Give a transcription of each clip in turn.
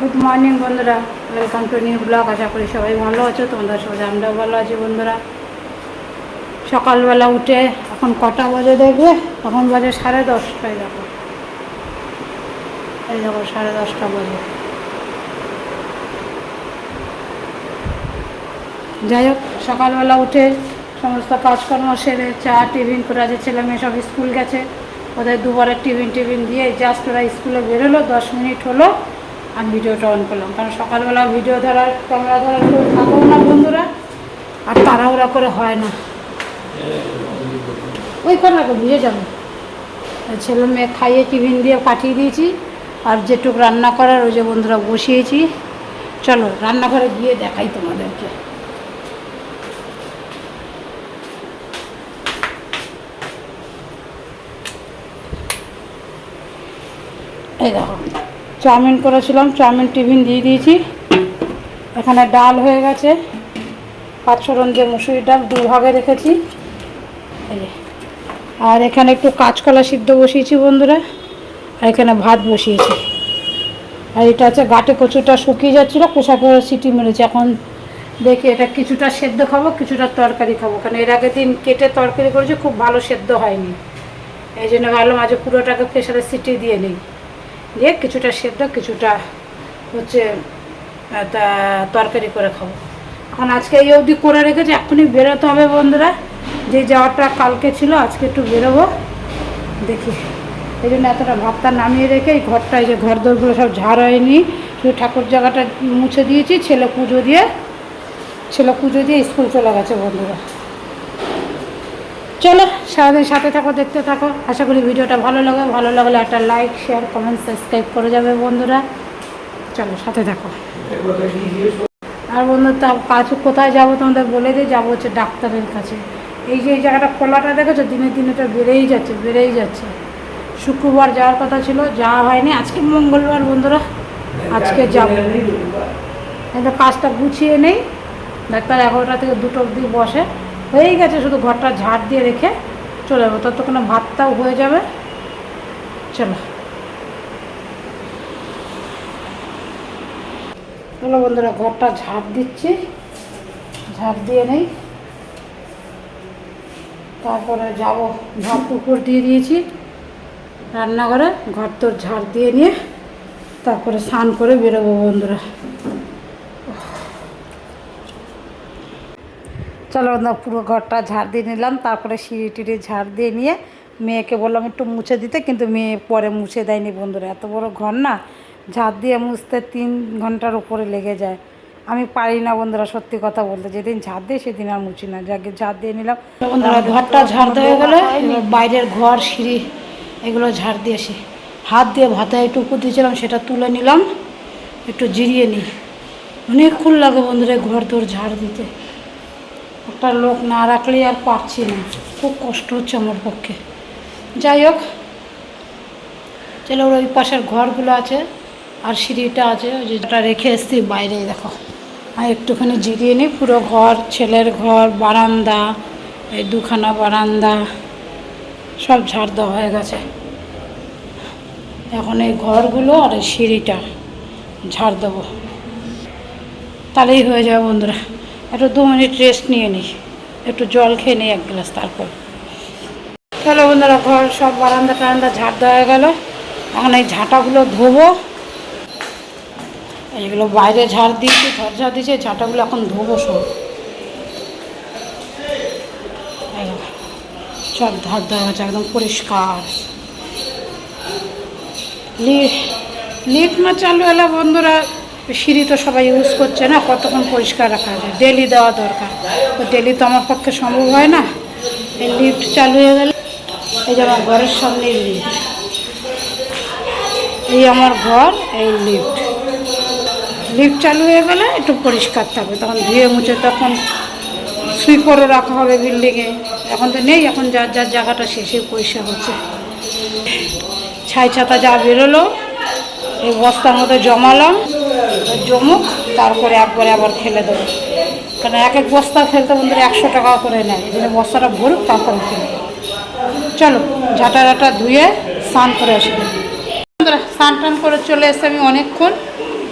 Good morning বন্ধুরা, welcome to new blog. আশা করি সবাই ভালো আছো, তোমাদের সবাই আমরাও ভালো আছি বন্ধুরা। সকালবেলা উঠে এখন কটা বাজে দেখবে, এখন বাজে 10:30। দেখো এই দেখো 10:30 বাজে। যাই হোক, সকালবেলা উঠে সমস্ত কাজকর্ম সেরে চা টিফিন করে, আজ ছেলে মেয়ে সব স্কুল গেছে, ওদের দুবারের টিফিন দিয়ে জাস্ট ওরা স্কুলে বেরোলো, 10 মিনিট হলো আমি ভিডিওটা অন করলাম। কারণ সকালবেলা ভিডিও ধরার ক্যামেরা ধরার কেউ থাকেও না বন্ধুরা, আর তাড়াহুড়া করে হয় না, ওই করে ভিজে যাবে। ছেলে মেয়ে খাইয়ে টিফিন দিয়ে পাঠিয়ে দিয়েছি, আর যেটুকু রান্না করার ওই যে বন্ধুরা বসিয়েছি। চলো রান্নাঘরে গিয়ে দেখাই তোমাদেরকে। এই দেখো, চাউমিন করেছিলাম, চাউমিন টিফিন দিয়ে দিয়েছি। এখানে ডাল হয়ে গেছে, 5 ফোড়ন দিয়ে মুসুরির ডাল 2 ভাগে রেখেছি। আর এখানে একটু কাঁচকলা সিদ্ধ বসিয়েছি বন্ধুরা, আর এখানে ভাত বসিয়েছি। আর এটা হচ্ছে গাটে কচুটা শুকিয়ে যাচ্ছিলো, কোষা করে সিটি মেরেছি। এখন দেখি এটা কিছুটা সেদ্ধ খাবো, কিছুটা তরকারি খাবো, কারণ এর আগের দিন কেটে তরকারি করেছি, খুব ভালো সেদ্ধ হয়নি। এই জন্য ভাবলাম আজ পুরোটাকে প্রেশারে সিটি দিয়ে নিই, দিয়ে কিছুটা সেদ্ধ কিছুটা হচ্ছে তরকারি করে খাবো। এখন আজকে এই অবধি করে রেখেছি, এখনই বেরোতে হবে বন্ধুরা। যে যাওয়াটা কালকে ছিল, আজকে একটু বেরোবো দেখি। এই জন্য এতটা ভাতটা নামিয়ে রেখে এই ঘরটায়, যে ঘর দোরগুলো সব ঝাড় হয়নি, শুধু ঠাকুর জায়গাটা মুছে দিয়েছি। ছেলে পুজো দিয়ে স্কুল চলে গেছে বন্ধুরা। চলো সারাদিন সাথে থাকো, দেখতে থাকো। আশা করি ভিডিওটা ভালো লাগলে একটা লাইক শেয়ার কমেন্ট সাবস্ক্রাইব করে যাবে বন্ধুরা। চলো সাথে থাকো। আর বন্ধু তা কাজ কোথায় যাবো তোমাদের বলে দিই, যাবো হচ্ছে ডাক্তারের কাছে। এই যে এই জায়গাটা খোলাটা দেখেছো, দিনে দিনে এটা বেড়েই যাচ্ছে। শুক্রবার যাওয়ার কথা ছিল, যাওয়া হয়নি। আজকে মঙ্গলবার বন্ধুরা, আজকে যাবো। কিন্তু কাজটা গুছিয়ে নেই। ডাক্তার 11টা থেকে 2টো অবধি বসে। হয়েই গেছে, শুধু ঘরটা ঝাড় দিয়ে রেখে চলে যাবো, ততক্ষণে ভাতটাও হয়ে যাবে। চলো বন্ধুরা, ঘরটা ঝাড় দিচ্ছি, ঝাড় দিয়ে নেই, তারপরে যাব। ভাত উপর দিয়ে দিয়েছি রান্নাঘরে, ঘর তোর ঝাড় দিয়ে নিয়ে তারপরে স্নান করে বেরোবো বন্ধুরা। চলো বন্ধুরা, পুরো ঘরটা ঝাড় দিয়ে নিলাম, তারপরে সিঁড়ি টিড়ি ঝাড় দিয়ে নিয়ে মেয়েকে বললাম একটু মুছে দিতে, কিন্তু মেয়ে পরে মুছে দেয়নি বন্ধুরা। এত বড় ঘর না, ঝাড় দিয়ে মুছতে 3 ঘন্টার উপরে লেগে যায়। আমি পারি না বন্ধুরা, সত্যি কথা বলতে। যেদিন ঝাড় দিই সেদিন আর মুছি না। যাকে ঝাড় দিয়ে নিলাম বন্ধুরা, ঘরটা ঝাড় দেওয়া গেলে বাইরের ঘর সিঁড়ি এগুলো ঝাড় দিয়েছি। হাত দিয়ে ভাতে একটু উপর দিয়েছিলাম, সেটা তুলে নিলাম, একটু জিরিয়ে নিই। অনেকক্ষণ লাগে বন্ধুরা ঘর দোর ঝাড় দিতে। একটা লোক না রাখলে আর পারছি না, খুব কষ্ট হচ্ছে আমার পক্ষে। যাই হোক, চলো ওই পাশের ঘরগুলো আছে আর সিঁড়িটা আছে, যেটা রেখে এসছি বাইরে। দেখো, আর একটুখানি জিরিয়ে নিই। পুরো ঘর, ছেলের ঘর, বারান্দা, এই 2খানা বারান্দা সব ঝাড় দেওয়া হয়ে গেছে। এখন এই ঘরগুলো আর এই সিঁড়িটা ঝাড় দেবো, তাহলেই হয়ে যাবে বন্ধুরা। একটু 2 মিনিট রেস্ট নিয়ে নিই, একটু জল খেয়ে নিই 1 গ্লাস, তারপর। চলো বন্ধুরা, ঘর সব বারান্দা টারান্দা ঝাড় দেওয়া হয়ে গেল। এখন এই ঝাঁটাগুলো ধোবো। এইগুলো বাইরে ঝাড় দিয়েছি, ঘর ঝাড় দিয়েছি, ঝাঁটাগুলো এখন ধোবো সব। সব ঝাড় দেওয়া হয়েছে, একদম পরিষ্কার। লিফট না চালু হলে বন্ধুরা, সিঁড়ি তো সবাই ইউজ করছে না, কতক্ষণ পরিষ্কার রাখা যায়। ডেলি দেওয়া দরকার, তো ডেলি তো আমার পক্ষে সম্ভব হয় না। এই লিফট চালু হয়ে গেলে, এই যে আমার ঘরের সামনেই লিফট, এই আমার ঘর, এই লিফট চালু হয়ে গেলে একটু পরিষ্কার থাকবে, তখন ধুয়ে মুছে তখন সুইপারও রাখা হবে বিল্ডিংয়ে। এখন তো নেই, এখন যার যার জায়গাটা শেষে পরিষ্কার হচ্ছে। ছাই ছাতা যা বেরোলো এই বস্তার মধ্যে জমালাম, জমুক, তারপরে একবারে আবার ফেলে দেবো। কারণ এক বস্তা ফেলতে বন্ধুরা 100 টাকা করে নেয়, এই জন্য বস্তাটা ভরুক তারপরে ফেলে। চলো ঝাঁটা ধুয়ে স্নান করে আসবো বন্ধুরা। স্নান টান করে চলে এসে আমি অনেকক্ষণ,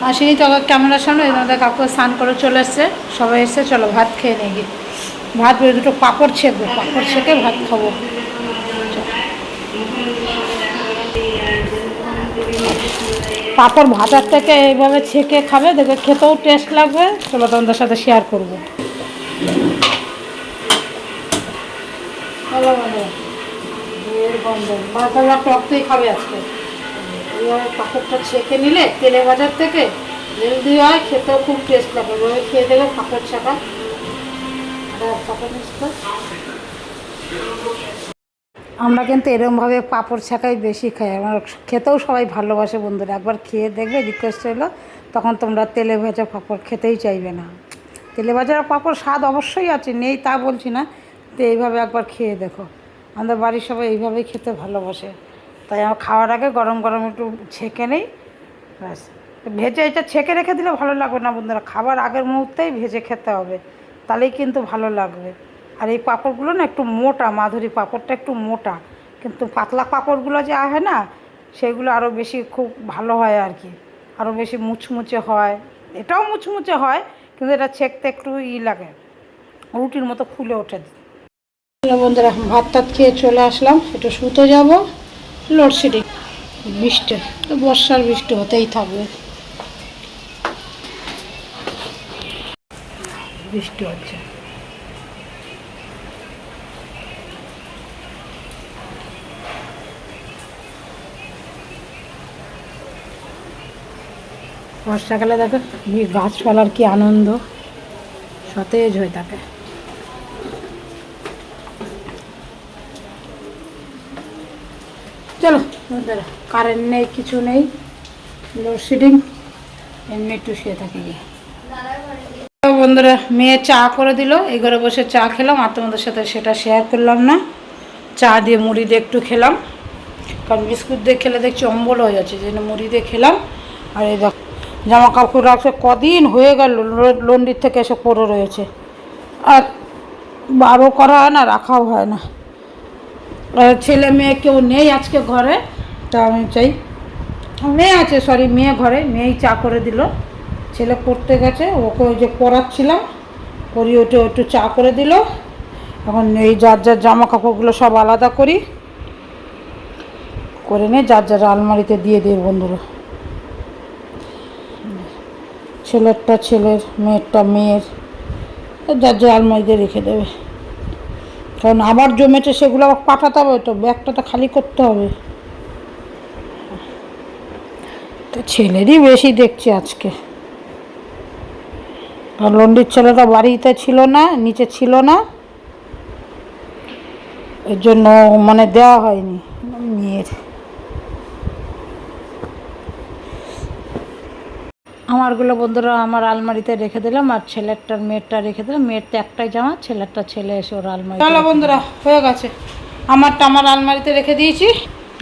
আসেনি তো ক্যামেরার সামনে, তোমাদের কাকু স্নান করে চলে এসছে, সবাই এসছে, চলো ভাত খেয়ে নিয়ে গিয়ে ভাত বেড়ে দুটো পাঁপড় ছেঁকবো, পাঁপড় ছেঁকে ভাত খাবো। পাঁপড় ভাজার থেকে এইভাবে ছেঁকে খাবে, দেখবে খেতেও টেস্ট লাগবে। চলো তোমাদের সাথে শেয়ার করবো। ভালো ভালো গন্ধ ভাজা টকতেই খাবে আজকে। এইভাবে পাঁপড়টা ছেঁকে নিলে তেলে বাজার থেকে হেলদি হয়, খেতেও খুব টেস্ট লাগে। ওইভাবে খেয়ে দেবে পাঁপড় ছাকা পাঁপড় মিশতে। আমরা কিন্তু এরকমভাবে পাঁপড় ছাকাই বেশি খাই, আমার খেতেও সবাই ভালোবাসে। বন্ধুরা একবার খেয়ে দেখবে, রিকোয়েস্ট হলো, তখন তোমরা তেলে ভাজা পাঁপড় খেতেই চাইবে না। তেলে ভাজা পাঁপড় স্বাদ অবশ্যই আছে, নেই তা বলছি না, তো এইভাবে একবার খেয়ে দেখো। আমাদের বাড়ির সবাই এইভাবেই খেতে ভালোবাসে, তাই আমার খাওয়ার আগে গরম গরম একটু ছেঁকে নেই, ব্যাস। ভেজে এটা ছেঁকে রেখে দিলে ভালো লাগবে না বন্ধুরা, খাবার আগের মুহূর্তেই ভেজে খেতে হবে, তাহলেই কিন্তু ভালো লাগবে। আর এই পাঁপড়গুলো না একটু মোটা, মাধুরী পাঁপড়টা একটু মোটা, কিন্তু পাতলা পাঁপড়গুলো যে হয় না, সেগুলো আরও বেশি খুব ভালো হয় আর কি, আরও বেশি মুচমুচে হয়। এটাও মুচমুচে হয়, কিন্তু এটা ছেঁকতে একটু লাগে, রুটির মতো ফুলে ওঠে। বন্ধুরা ভাত টাত খেয়ে চলে আসলাম, একটু শুতে যাব। লোডশেডিং, বৃষ্টি তো, বর্ষার বৃষ্টি হতেই থাকবে, বৃষ্টি হচ্ছে। বর্ষাকালে দেখো গাছপালার কি আনন্দ, সতেজ হয়ে থাকে। চলো বন্ধুরা, কারেন্ট নেই, কিছু নেই, লোডশেডিং, এমনি একটু শুয়ে থাকি গিয়ে। বন্ধুরা মেয়ে চা করে দিল, এই ঘরে বসে চা খেলাম, আর তোমাদের সাথে সেটা শেয়ার করলাম না। চা দিয়ে মুড়ি দিয়ে একটু খেলাম, কারণ বিস্কুট দিয়ে খেলে দেখছি অম্বল হয়ে যাচ্ছে, যেন মুড়ি দিয়ে খেলাম। আর এই দেখো জামা কাপড় রাখছে, কদিন হয়ে গেল লন্ডির থেকে এসে পড়ে রয়েছে, আর বারও করা হয় না, রাখাও হয় না। ছেলে মেয়ে কেউ নেই আজকে ঘরে, তা আমি চাই, মেয়ে আছে, সরি মেয়ে ঘরে, মেয়েই চা করে দিল। ছেলে পড়তে গেছে, ওকে ওই যে পড়াচ্ছিলাম, পরিয়ে ওঠে একটু চা করে দিল। এখন এই যার যার জামা কাপড়গুলো সব আলাদা করি, করে নিয়ে যার যার আলমারিতে দিয়ে দিই বন্ধুরা। ছেলেরটা ছেলের, মেয়েরটা মেয়ের, যার যার আলমারিতে রেখে দেবে, কারণ আবার জমেছে সেগুলো আবার পাঠাতে হবে, তো ব্যাগটা তো খালি করতে হবে। তো ছেলেরই বেশি দেখছি আজকে, আর লন্ডির ছেলেটা বাড়িতে ছিল না, নিচে ছিল না, এর জন্য মানে দেওয়া হয়নি। মেয়ের আমারগুলো বন্ধুরা আমার আলমারিতে রেখে দিলাম, আর ছেলেরটার মেয়েরটা রেখে দিলাম। মেয়ের তো একটাই জামা, ছেলেরটা ছেলে এসে ওর আলমারি। চলো বন্ধুরা হয়ে গেছে, আমারটা আমার আলমারিতে রেখে দিয়েছি,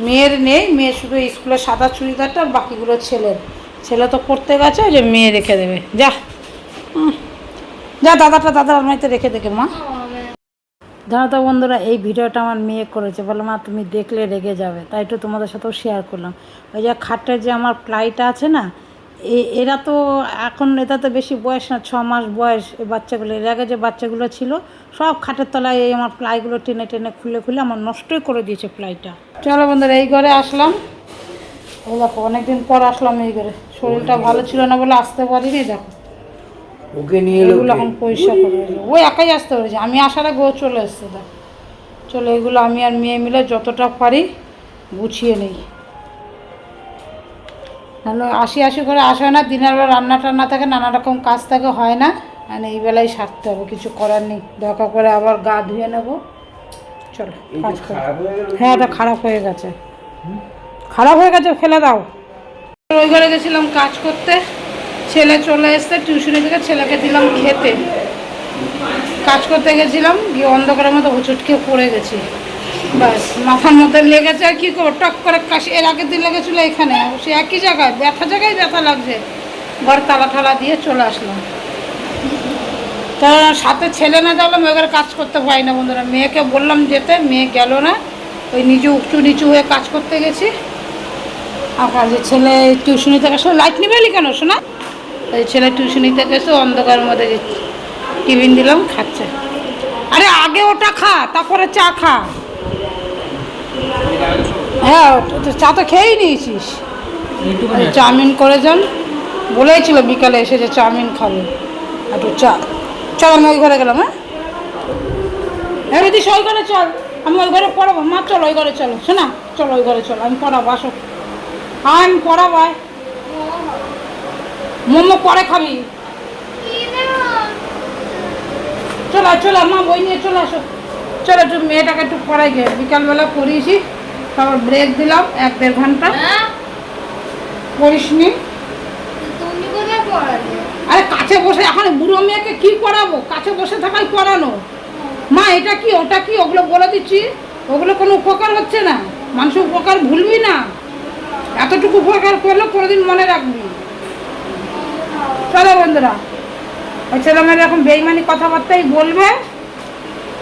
মেয়ের নেই, মেয়ে শুধু স্কুলের সাদা চুড়িদারটা, আর বাকিগুলো ছেলের। ছেলে তো পড়তে গেছে, যে মেয়ে রেখে দেবে, যা যা দাদাটা দাদার আলমারিতে রেখে দেখে মা। জানো তো বন্ধুরা, এই ভিডিওটা আমার মেয়ে করেছে, বলো মা তুমি দেখলে রেগে যাবে, তাই একটু তোমাদের সাথেও শেয়ার করলাম। ওই যে খাটের যে আমার প্লাইটা আছে না, এরা তো এখন, এটা তো বেশি বয়স না, 6 মাস বয়স এই বাচ্চাগুলো। এর আগে যে বাচ্চাগুলো ছিল সব খাটের তলায় এই আমার প্লাইগুলো টেনে টেনে খুলে খুলে আমার নষ্টই করে দিয়েছে প্লাইটা। চলো বন্ধুরা এই ঘরে আসলাম, এই দেখো অনেকদিন পর আসলাম এই ঘরে, শরীরটা ভালো ছিল না বলে আসতে পারিনি। দেখো ওকে নিয়ে এগুলো এখন পরিষ্কার করে, ও একাই আসতে পেরেছে, আমি আসার আগে ও চলে এসছে। দেখ চলো এগুলো আমি আর মেয়ে মিলে যতটা পারি গুছিয়ে নেই, নাহলে আশি আশি করে আসে না, দিনের বেলা রান্না টান্না থাকে, নানা রকম কাজ থাকে, হয় না, মানে এই বেলায় সারতে হবে, কিছু করার নেই। দরকার করে আবার গা ধুয়ে নেবো। চলো কাজ করো। হ্যাঁ এটা খারাপ হয়ে গেছে, খারাপ হয়ে গেছে, ফেলে দাও। ওই ঘরে গেছিলাম কাজ করতে, ছেলে চলে এসছে টিউশনি থেকে, ছেলেকে দিলাম খেতে। কাজ করতে গেছিলাম, গিয়ে অন্ধকারের মতো হুচুট খেয়ে পড়ে গেছি, ব্যাস মাথার মধ্যে লেগেছে। আর কী করবো, টক করে কাশি, এর আগের দিন লেগেছিলো এখানে, সে একই জায়গায় জায়গায় ব্যথা লাগছে। ঘর তালা ঠালা দিয়ে চলে আসলাম, তা সাথে ছেলে না যাবলাম, ওই কাজ করতে পারি না বন্ধুরা। মেয়েকে বললাম যেতে, মেয়ে গেল না, ওই নিজে উঁচু নিচু হয়ে কাজ করতে গেছি। আর যে ছেলে টিউশনি থেকে এসে লাইট নিবে কেন শোনা, এই ছেলে টিউশনি থেকে এসে অন্ধকারের মধ্যে টিফিন দিলাম খাচ্ছে। আরে আগে ওটা খা তারপরে চা খা। হ্যাঁ চা তো খেয়েই নিয়েছিস। চাউমিন করে যান বলেছিল বিকালে এসে যে চাউমিন খাবে, একটু চা। চল আমি ওই ঘরে গেলাম। হ্যাঁ দিদি ওই ঘরে চল, আমি ওই ঘরে পড়াবো। মা চল ওই ঘরে চলো শোনা, চলো ওই ঘরে চলো, আমি পড়াবো। আসো আমি পড়াবো। মোমো পরে খাবি। চলো চলো মা বই নিয়ে চলে আসো। চলো একটু মেয়েটাকে একটু পড়াই গে, বিকালবেলা পড়িয়েছি, তারপর ব্রেক দিলাম 1-1.5 ঘন্টা। পড়িস নি? আরে কাছে বসে এখন বুড়ো মেয়েকে কি পড়াবো, কাছে বসে থাকাই পড়ানো। মা এটা কি ওটা কি ওগুলো বলে দিচ্ছি, ওগুলো কোনো উপকার হচ্ছে না। মানুষ উপকার ভুলবি না, এতটুকু উপকার করলে কোনোদিন মনে রাখবি। চলো বন্ধুরা, ওই ছেলেমেয়েরা এরকম বেইমানি কথাবার্তাই বলবে,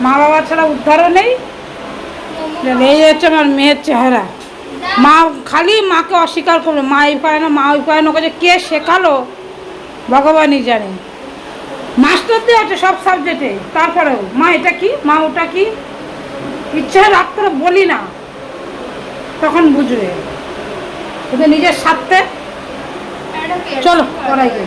মা বাবা ছাড়া উদ্ধারও নেই। এই হচ্ছে আমার মেয়ের চেহারা। মা খালি মাকে অস্বীকার করবে, মা এই পায় না মা ওই পায় না, যে কে শেখালো ভগবানই জানে। মাস্টার দিয়ে আছে সব সাবজেক্টে, তারপরেও মা এটা কি মা ওটা কি, ইচ্ছে রাগ করে বলি না, তখন বুঝবে ওদের নিজের স্বার্থে। চলো পড়াই গে।